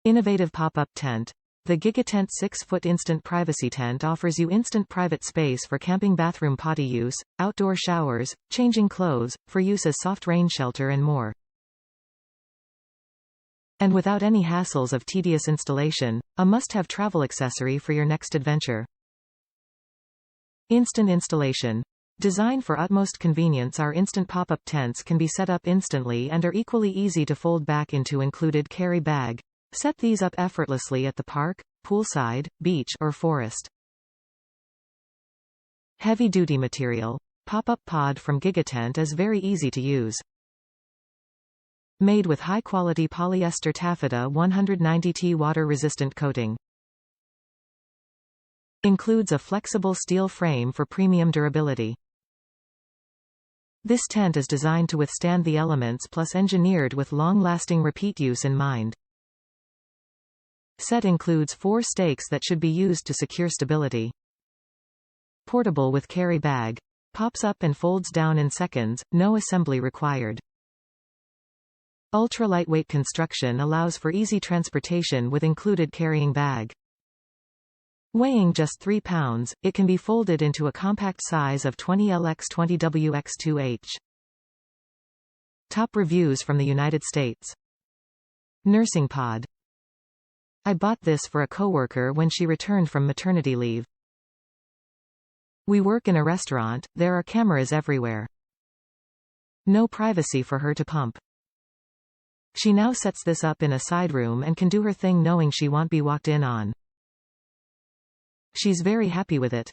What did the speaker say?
Innovative pop-up tent. The GigaTent 6-foot instant privacy tent offers you instant private space for camping, bathroom, potty use, outdoor showers, changing clothes, for use as soft rain shelter and more. And without any hassles of tedious installation, a must-have travel accessory for your next adventure. Instant installation. Designed for utmost convenience, our instant pop-up tents can be set up instantly and are equally easy to fold back into included carry bag. Set these up effortlessly at the park, poolside, beach, or forest. Heavy-duty material. Pop-up pod from GigaTent is very easy to use. Made with high-quality polyester taffeta 190T water-resistant coating. Includes a flexible steel frame for premium durability. This tent is designed to withstand the elements plus engineered with long-lasting repeat use in mind. Set includes 4 stakes that should be used to secure stability. Portable with carry bag. Pops up and folds down in seconds, no assembly required. Ultra-lightweight construction allows for easy transportation with included carrying bag. Weighing just 3 pounds, it can be folded into a compact size of 20L×20W×2H. Top reviews from the United States. Nursing pod. I bought this for a coworker when she returned from maternity leave. We work in a restaurant, there are cameras everywhere. No privacy for her to pump. She now sets this up in a side room and can do her thing knowing she won't be walked in on. She's very happy with it.